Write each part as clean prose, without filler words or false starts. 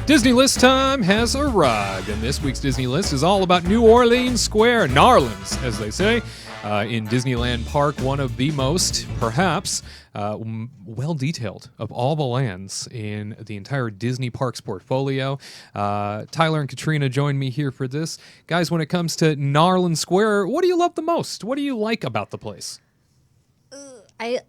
Disney List time has arrived, and this week's Disney List is all about New Orleans Square, Narlands, as they say, in Disneyland Park, one of the most, perhaps, well-detailed of all the lands in the entire Disney Parks portfolio. Tyler and Katrina joined me here for this. Guys, when it comes to Narlands Square, what do you love the most? What do you like about the place? I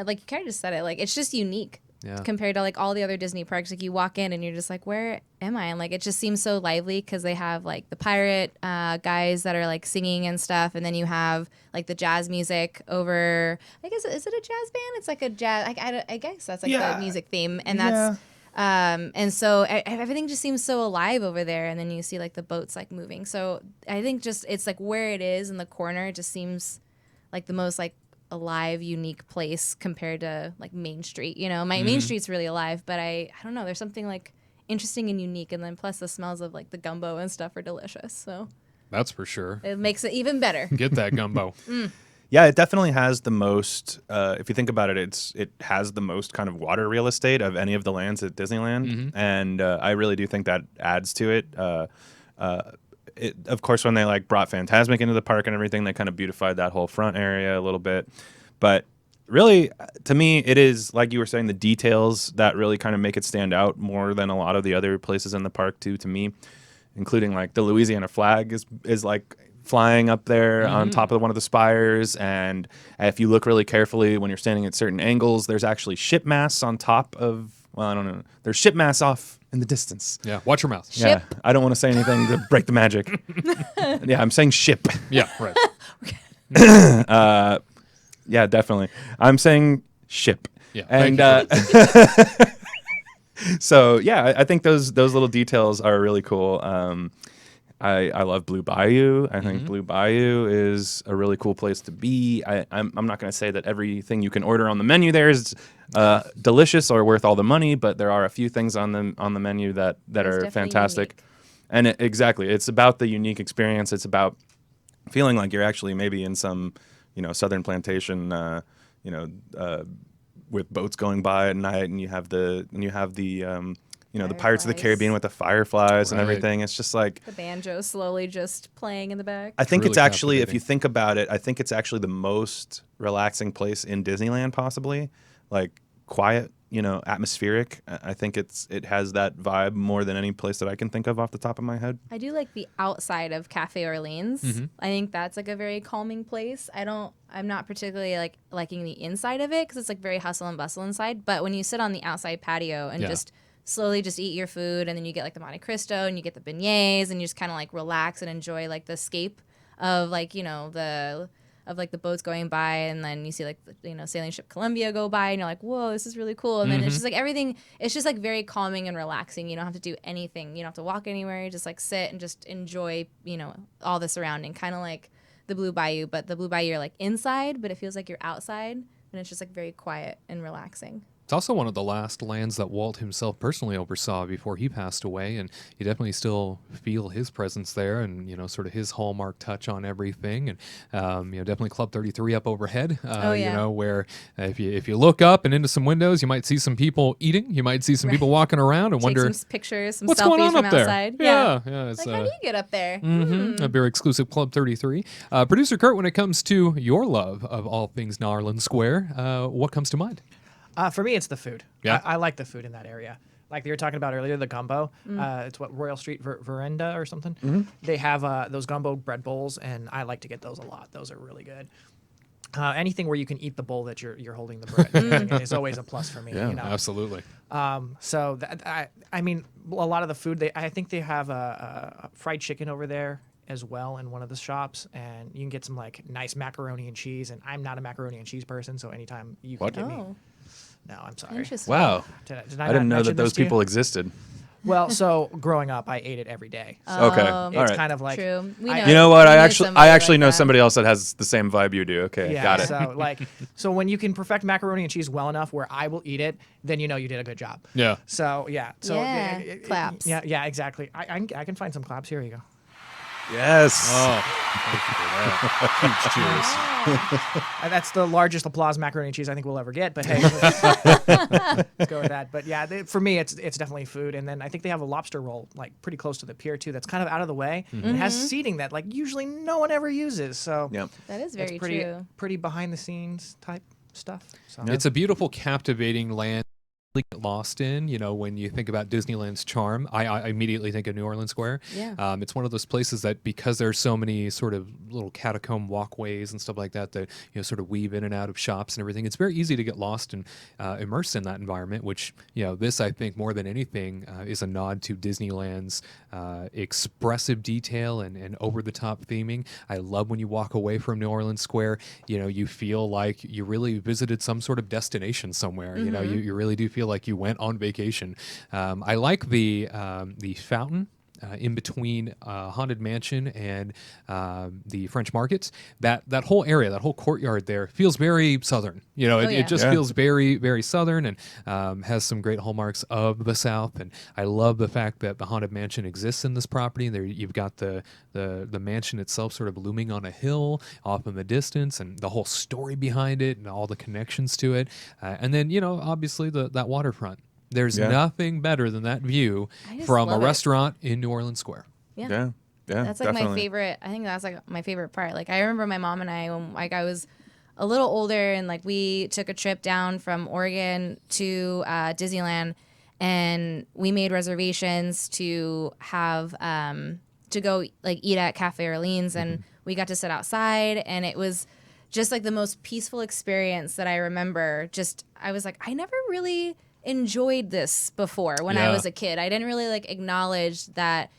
like you kind of just said it. Like, it's just unique. Yeah. Compared to like all the other Disney parks. Like, you walk in and you're just like, where am I? And like, it just seems so lively because they have like the pirate guys that are like singing and stuff, and then you have like the jazz music over. I guess, is it a jazz band? It's like a jazz. I guess that's like the music theme, and that's and so everything just seems so alive over there. And then you see like the boats like moving. So I think just it's like where it is in the corner. It just seems like the most like alive, unique place compared to like Main Street. You know, Main Street's really alive, but I don't know. There's something like interesting and unique, and then plus the smells of like the gumbo and stuff are delicious. So that's for sure. It makes it even better. Get that gumbo. Yeah, it definitely has the most. If you think about it, it has the most kind of water real estate of any of the lands at Disneyland, and I really do think that adds to it. Of course, when they like brought Fantasmic into the park and everything, they kind of beautified that whole front area a little bit. But really, to me, it is, like you were saying, the details that really kind of make it stand out more than a lot of the other places in the park too, to me, including like the Louisiana flag is like flying up there on top of one of the spires. And if you look really carefully when you're standing at certain angles, there's actually ship masts on top of, well, I don't know. There's ship masts off in the distance. Yeah, watch your mouth. Yeah, I don't want to say anything to break the magic. Yeah, I'm saying ship. Yeah, right. Yeah, definitely. I'm saying ship. Yeah, and so yeah, I think those little details are really cool. I love Blue Bayou. I think Blue Bayou is a really cool place to be. I'm not going to say that everything you can order on the menu there is delicious or worth all the money, but there are a few things on the menu that are fantastic. Unique. And exactly, it's about the unique experience. It's about feeling like you're actually maybe in some, southern plantation, with boats going by at night, and you have the the Pirates of the Caribbean with the fireflies and everything. It's just like the banjo slowly just playing in the back. I think it's actually, if you think about it, I think it's actually the most relaxing place in Disneyland, possibly. Like quiet, atmospheric. I think it has that vibe more than any place that I can think of off the top of my head. I do like the outside of Cafe Orleans. I think that's like a very calming place. I'm not particularly liking the inside of it because it's like very hustle and bustle inside. But when you sit on the outside patio and just slowly just eat your food, and then you get like the Monte Cristo and you get the beignets, and you just kind of like relax and enjoy like the escape of like the boats going by, and then you see like sailing ship Columbia go by, and you're like, whoa, this is really cool. And then it's just like everything, it's just like very calming and relaxing. You don't have to do anything, you don't have to walk anywhere. You just like sit and just enjoy all the surrounding, kind of like the Blue Bayou. But the Blue Bayou, you're like inside, but it feels like you're outside, and it's just like very quiet and relaxing. It's also one of the last lands that Walt himself personally oversaw before he passed away, and you definitely still feel his presence there, and sort of his hallmark touch on everything. And definitely Club 33 up overhead. Where if you look up and into some windows, you might see some people eating, you might see some people walking around, and wonder some pictures, some what's selfies going on from up there. outside. Yeah. It's like, how do you get up there? A very exclusive Club 33. Producer Kurt, when it comes to your love of all things Narlands Square, what comes to mind? For me, it's the food. Yeah. I like the food in that area. Like you were talking about earlier, the gumbo. It's what, Royal Street Veranda or something? They have those gumbo bread bowls, and I like to get those a lot. Those are really good. Anything where you can eat the bowl that you're holding the bread is always a plus for me. Yeah, absolutely. So I mean, a lot of the food, I think they have a fried chicken over there as well in one of the shops, and you can get some like nice macaroni and cheese, and I'm not a macaroni and cheese person, so anytime you can get me. No, I'm sorry. Interesting. Wow. Did I didn't know that those people existed. Well, so growing up, I ate it every day. So okay, all it's right. kind of like true. You know what? I actually know that. Somebody else that has the same vibe you do. Okay, yeah, got it. So when you can perfect macaroni and cheese well enough where I will eat it, then you did a good job. Yeah. So yeah. So claps. Yeah, exactly. I can find some claps. Here you go. Yes. Oh, thank you for that. Huge cheers. That's the largest applause macaroni and cheese I think we'll ever get. But hey, let's go with that. But yeah, for me, it's definitely food. And then I think they have a lobster roll like pretty close to the pier too. That's kind of out of the way. And it has seating that like usually no one ever uses. So Yep. That is very pretty true. pretty behind the scenes type stuff. So. It's a beautiful, captivating land. Get lost in, when you think about Disneyland's charm, I immediately think of New Orleans Square. Yeah. It's one of those places that, because there's so many sort of little catacomb walkways and stuff like that sort of weave in and out of shops and everything, it's very easy to get lost and immersed in that environment, which, this, I think, more than anything, is a nod to Disneyland's expressive detail and over-the-top theming. I love when you walk away from New Orleans Square, you feel like you really visited some sort of destination somewhere. You really do feel like you went on vacation. I like the fountain in between Haunted Mansion and the French Markets. That whole area, that whole courtyard there feels very Southern. It just feels very, very Southern and has some great hallmarks of the South. And I love the fact that the Haunted Mansion exists in this property. There you've got the mansion itself sort of looming on a hill off in the distance, and the whole story behind it and all the connections to it. And then, obviously that waterfront. There's nothing better than that view from a restaurant in New Orleans Square. Yeah. That's like definitely. my favorite. I think that's like my favorite part. Like I remember my mom and I, when like I was a little older, and like we took a trip down from Oregon to Disneyland, and we made reservations to have to go like eat at Cafe Orleans, and we got to sit outside, and it was just like the most peaceful experience that I remember. Just I was like, I never really enjoyed this before when I was a kid. I didn't really like acknowledge that,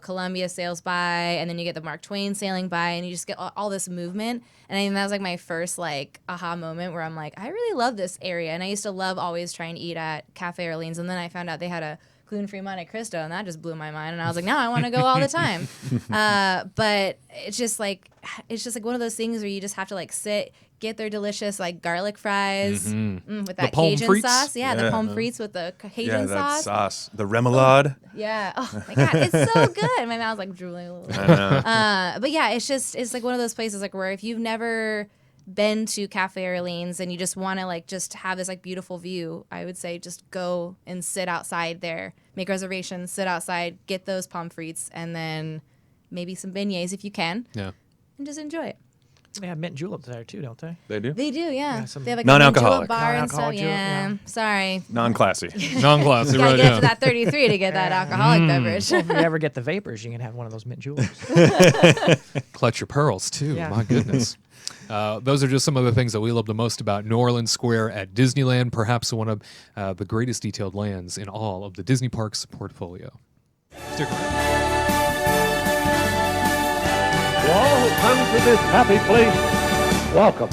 Columbia sails by, and then you get the Mark Twain sailing by, and you just get all this movement. And I think that was like my first like aha moment where I'm like, I really love this area. And I used to love always trying to eat at Cafe Orleans, and then I found out they had a gluten-free Monte Cristo, and that just blew my mind. And I was like, now I want to go all the time. But it's just like one of those things where you just have to like sit, get their delicious like garlic fries with that Cajun frites? sauce. Yeah, the pommes frites with the Cajun that sauce. sauce. The remoulade. Yeah. Oh my God, it's so good. My mouth's like drooling a little bit. But yeah, it's like one of those places like where if you've never been to Cafe Orleans and you just want to like just have this like beautiful view, I would say just go and sit outside there, make reservations, sit outside, get those pommes frites, and then maybe some beignets if you can. Yeah. And just enjoy it. They have mint and julep there too, don't they? They do. They do, yeah. some They have like non-alcoholic. a bar and stuff. Non-alcoholic julep, Yeah. Sorry. Non-classy. Non-classy, Gotta right? get up Yeah. to that 33 to get that alcoholic beverage. Well, if you ever get the vapors, you can have one of those mint juleps. Clutch your pearls too. Yeah. My goodness. Those are just some of the things that we love the most about New Orleans Square at Disneyland, perhaps one of the greatest detailed lands in all of the Disney Parks portfolio. Stick around. To all who come to this happy place, welcome.